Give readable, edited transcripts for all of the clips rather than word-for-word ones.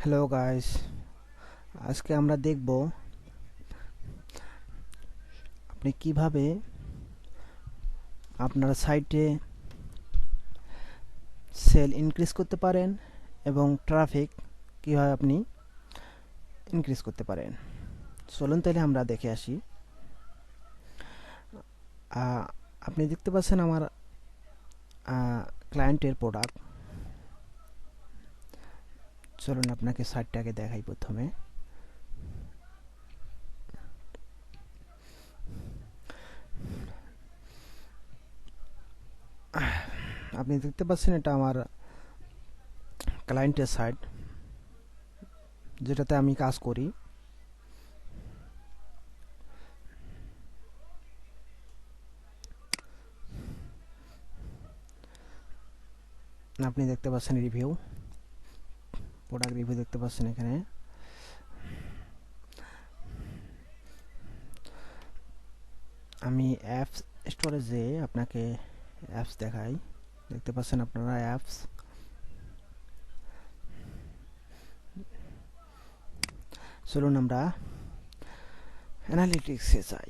Hello guys, আজকে আমরা দেখব আপনি কিভাবে আপনার সাইটে সেল ইনক্রিজ করতে পারেন এবং ট্রাফিক কিভাবে আপনি ইনক্রিজ করতে পারেন। চলুন তাহলে আমরা দেখে আসি। আপনি দেখতে পাচ্ছেন আমার ক্লায়েন্টের প্রোডাক্ট। চলুন আপনাকে সাইটটাকে দেখাই। প্রথমে আপনি দেখতে পাচ্ছেন এটা আমার ক্লায়েন্টের সাইট, যেটাতে আমি কাজ করি। আপনি দেখতে পাচ্ছেন রিভিউ, প্রোডাক্ট রিভিউ দেখতে পাচ্ছেন এখানে। আমি অ্যাপস স্টোরেজে আপনাকে অ্যাপস দেখাই। দেখতে পাচ্ছেন আপনারা অ্যাপস। চলুন আমরা অ্যানালিটিক্সে যাই।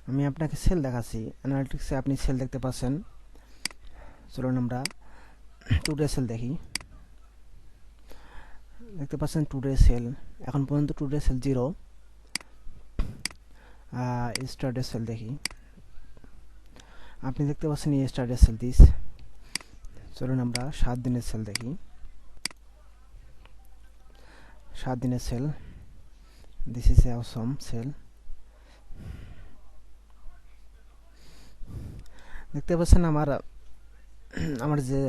আমি আপনাকে সেল দেখাচ্ছি। অ্যানালিটিক্সে আপনি সেল দেখতে পাচ্ছেন। চলুন আমরা টুডে সেল দেখি। দেখতে পাচ্ছেন টুডে সেল, এখন পর্যন্ত টুডে সেল 0। স্টারডে সেল দেখি। আপনি দেখতে পাচ্ছেন স্টারডে সেল 30। চলুন আমরা 7 দিনের সেল দেখি। 7 দিনের sale, this is awesome sale. দেখতে পাচ্ছেন আমার যে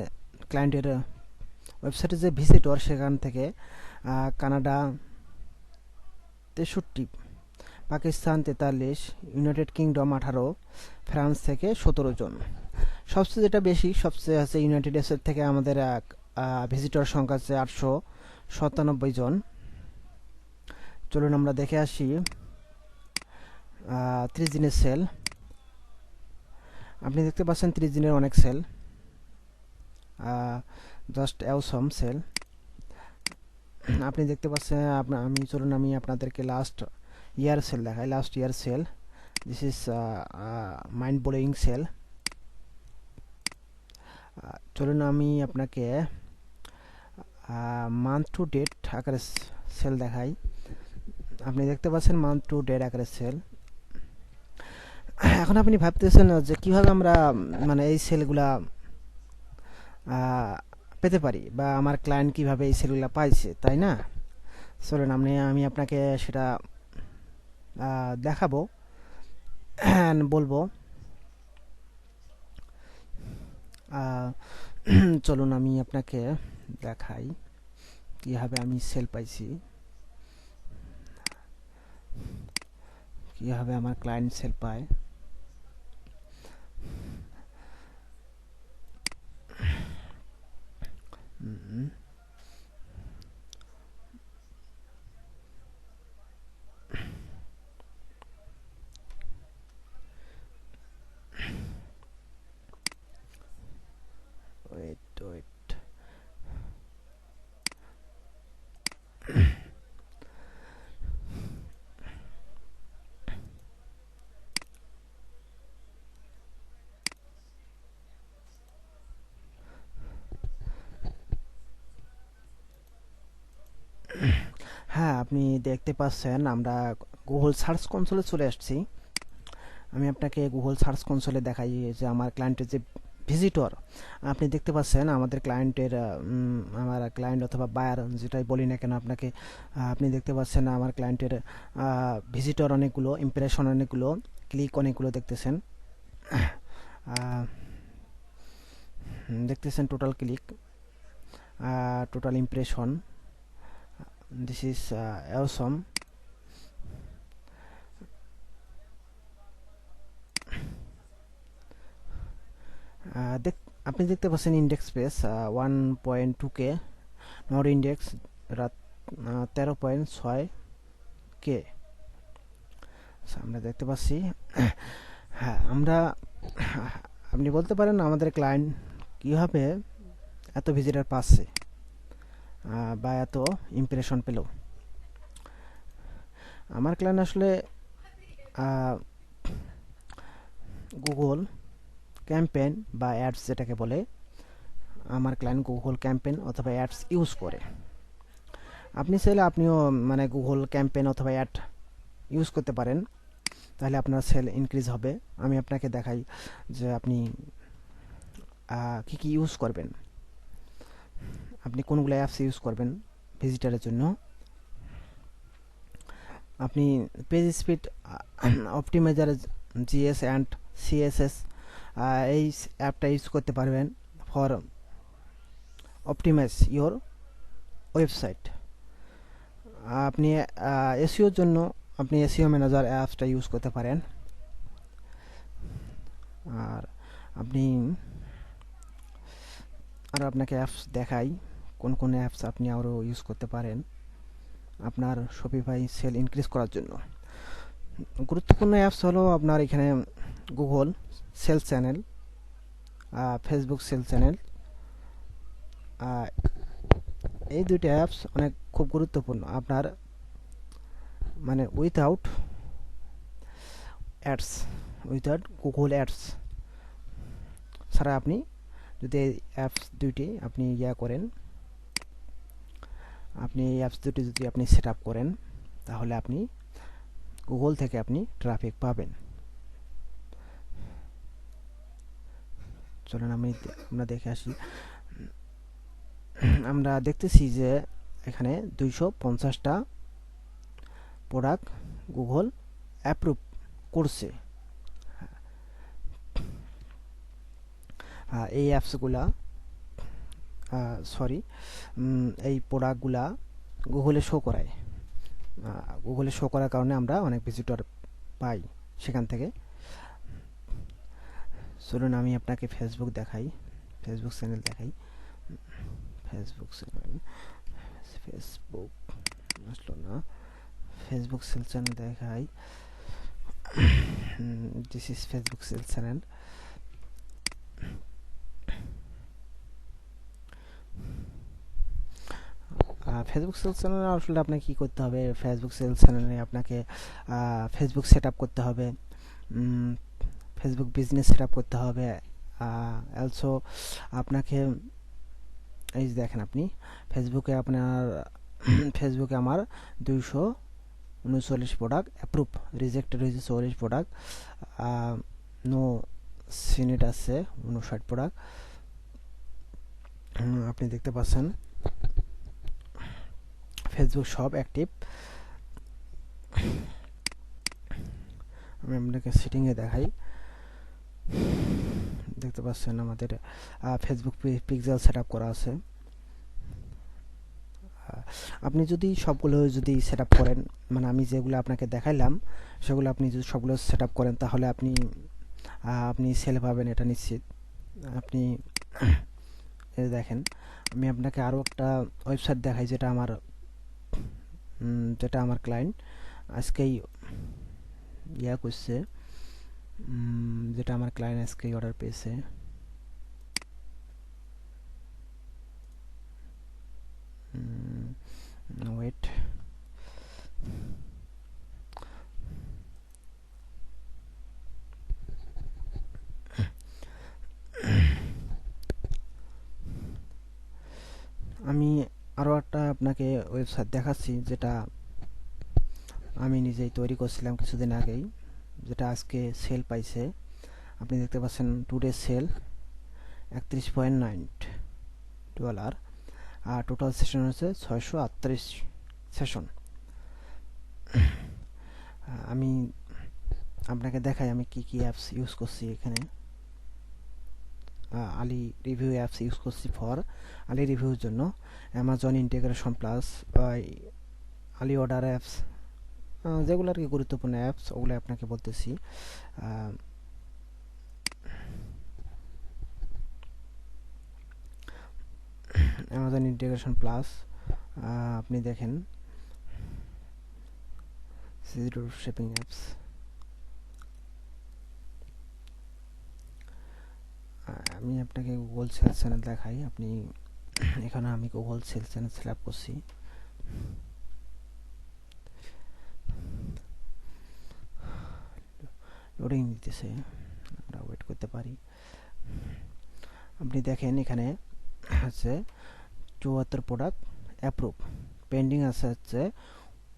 ক্লায়েন্টের ওয়েবসাইটে যে ভিজিটর, সেখান থেকে Canada 63, Pakistan 43, United kingdom 18, France থেকে 17 জন। সবচেয়ে যেটা বেশি, সবচেয়ে আছে ইউনাইটেড স্টেট থেকে আমাদের ভিজিটর সংখ্যা আছে 897 জন। চলুন আমরা দেখে আসি 30 দিনের সেল। আপনি দেখতে পাচ্ছেন 30 দিনের অনেক সেল, জাস্ট অসম সেল। আপনি দেখতে পাচ্ছেন চলুন আমি আপনাদেরকে লাস্ট ইয়ার সেল দেখাই। Last year sale, this is mind blowing sale. চলুন আমি আপনাকে মান্থ টু ডেট আকারে সেল দেখাই। আপনি দেখতে পাচ্ছেন মান্থ টু ডেট আকারে সেল। এখন আপনি ভাবতেছেন যে কিভাবে আমরা এই সেলগুলা পেতে পারি, বা আমার ক্লায়েন্ট কিভাবে এই সেলগুলা পাইছে, তাই না? চলুন আমি আপনাকে সেটা দেখাবো, বলবো। চলুন আমি আপনাকে দেখাই কিভাবে আমি সেল পাইছি, কিভাবে আমার ক্লায়েন্ট সেল পায়। ওয়েট। হ্যাঁ, আপনি দেখতে পাচ্ছেন আমরা গুগল সার্চ কনসোলে চলে আসছি। আমি আপনাকে গুগল সার্চ কনসোলে দেখাই যে আমার ক্লায়েন্টের যে ভিজিটর, আপনি দেখতে পাচ্ছেন আমাদের ক্লায়েন্টের আমার ক্লায়েন্ট অথবা বায়ার, যেটাই বলি না কেন আপনাকে, আপনি দেখতে পাচ্ছেন আমার ক্লায়েন্টের ভিজিটর অনেকগুলো, ইমপ্রেশন অনেকগুলো, ক্লিক অনেকগুলো দেখতেছেন। দেখতেছেন total click, total impression. This is অসম। আপনি দেখতে পাচ্ছেন index page 1.2K, not index 13.6K। আমরা দেখতে পাচ্ছি। হ্যাঁ, আপনি বলতে পারেন আমাদের ক্লায়েন্ট কিভাবে এত ভিজিটার পাচ্ছে। বা এত ইমপ্রেশন পেল। আমার ক্লায়েন্ট আসলে গুগল ক্যাম্পেইন বা অ্যাডস যেটাকে বলে, আমার ক্লায়েন্ট গুগল ক্যাম্পেইন অথবা অ্যাডস ইউজ করে। আপনি চাইলে আপনিও মানে গুগল ক্যাম্পেইন অথবা অ্যাড ইউজ করতে পারেন, তাহলে আপনার সেল ইনক্রিজ হবে। আমি আপনাকে দেখাই যে আপনি কি কি ইউজ করবেন, আপনি কোনগুলো অ্যাপস ইউজ করবেন ভিজিটারের জন্য। আপনি page speed optimiser GS and CSS এই অ্যাপটা ইউজ করতে পারবেন ফর অপটিমাইজ ইওর ওয়েবসাইট। আপনি এসইওর জন্য আপনি এসইও ম্যানেজার অ্যাপসটা ইউজ করতে পারেন। আর আপনি আর আপনাকে অ্যাপস দেখাই কোন কোন অ্যাপস আপনি আরও ইউজ করতে পারেন আপনার শপিফাই সেল ইনক্রিজ করার জন্য। গুরুত্বপূর্ণ অ্যাপস হলো আপনার এখানে Google sale channel, Facebook sale channel. এই দুইটা অ্যাপস অনেক খুব গুরুত্বপূর্ণ আপনার, মানে উইথাউট গুগল অ্যাডস ছাড়া আপনি যদি এই অ্যাপস দুইটি আপনি করেন, আপনি এই অ্যাপস দুটি যদি আপনি সেট আপ করেন, তাহলে আপনি গুগল থেকে আপনি ট্রাফিক পাবেন। চলুন আমরা দেখে আসি। আমরা দেখতেছি যে এখানে 250টা প্রোডাক্ট গুগল অ্যাপ্রুভ করছে। এই অ্যাপসগুলা এই প্রোডাক্টগুলা গুগলে শো করায়। গুগলে শো করার কারণে আমরা অনেক ভিজিটর পাই সেখান থেকে। চলুন আমি আপনাকে ফেসবুক দেখাই, ফেসবুক চ্যানেল দেখাই। ফেসবুক আসলো না, ফেসবুক সেল চ্যানেল দেখাই। This is Facebook sale channel. Facebook sale চ্যানেলে আসলে আপনাকে কী করতে হবে, ফেসবুক সেল চ্যানেলে আপনাকে ফেসবুক সেট আপ করতে হবে, ফেসবুক বিজনেস সেট আপ করতে হবে। অলসো আপনাকে এই যে দেখেন আপনি ফেসবুকে ফেসবুকে আমার 239 প্রোডাক্ট অ্যাপ্রুভ, রিজেক্টেড হয়েছে 44 প্রোডাক্ট, নো সিনেট আছে 59 প্রোডাক্ট। আপনি দেখতে পাচ্ছেন ফেসবুক সব অ্যাক্টিভ। আমি আপনাকে সেটিংয়ে দেখাই, দেখতে পাচ্ছেন আমাদের ফেসবুক পিক্সেল সেট আপ করা আছে। আপনি যদি সবগুলো যদি সেট আপ করেন, মানে আমি যেগুলো আপনাকে দেখাইলাম সেগুলো আপনি যদি সবগুলো সেট আপ করেন, তাহলে আপনি সেল পাবেন, এটা নিশ্চিত। আপনি দেখেন আমি আপনাকে আরও একটা ওয়েবসাইট দেখাই যেটা আমার ক্লায়েন্ট আজকেই করছে, যেটা আমার ক্লায়েন্ট আজকেই অর্ডার পেয়েছে। ওয়েট, আমি আরও একটা আপনাকে ওয়েবসাইট দেখাচ্ছি যেটা আমি নিজেই তৈরি করছিলাম কিছুদিন আগেই, যেটা আজকে সেল পাইছে। আপনি দেখতে পাচ্ছেন টুডে সেল $31.9, আর টোটাল সেশন হচ্ছে 638 সেশন। আমি আপনাকে দেখাই আমি কি কি অ্যাপস ইউজ করছি এখানে। আলি রিভিউ অ্যাপস ইউজ করছি ফর আলি রিভিউর জন্য, অ্যামাজন ইন্টিগ্রেশন প্লাস, আলি অর্ডার অ্যাপস, যেগুলো আর কি গুরুত্বপূর্ণ অ্যাপস ওগুলো আপনাকে বলতেছি। অ্যামাজন ইন্টিগ্রেশন প্লাস, আপনি দেখেন জিরো শিপিং অ্যাপস। আমি আপনাকে গুগল সেলস চ্যানেল দেখাই, আপনি এখানে আমি Google sales channel set up করছি। লোডিং দিতেছে, আমরা ওয়েট করতে পারি। আপনি দেখেন এখানে আছে 74 প্রোডাক্ট অ্যাপ্রুভ, পেন্ডিং আছে হচ্ছে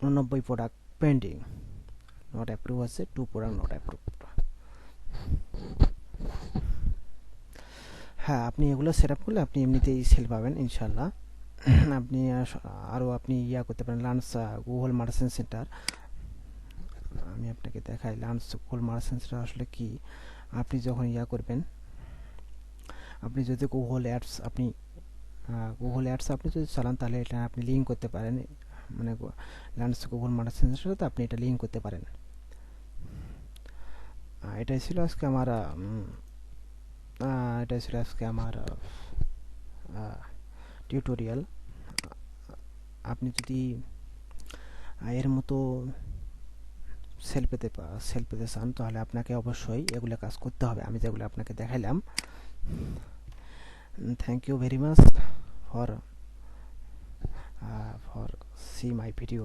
89 প্রোডাক্ট পেন্ডিং, নট অ্যাপ্রুভ আছে 2 প্রোডাক্ট নট অ্যাপ্রুভ। হ্যাঁ, আপনি এগুলো সেট আপ করলে আপনি এমনিতেই সেল পাবেন ইনশাল্লাহ। আপনি আরও আপনি করতে পারেন লাঞ্চ গুগল মার্চেন্ট সেন্টার। আমি আপনাকে দেখাই লাঞ্চ গুগল মার্চেন্ট সেন্টার আসলে কি। আপনি যখন করবেন, আপনি যদি গুগল অ্যাডস আপনি যদি চালান তাহলে এটা আপনি লিঙ্ক করতে পারেন, মানে লাঞ্চ গুগল মার্চেন্ট সেন্টারের সাথে আপনি এটা লিঙ্ক করতে পারেন। এটাই ছিল আজকে আমার টিউটোরিয়াল। আপনি যদি এর মতো সেল পেতে চান তাহলে আপনাকে অবশ্যই এগুলো কাজ করতে হবে, আমি যেগুলো আপনাকে দেখাইলাম। Thank you very much for see my video.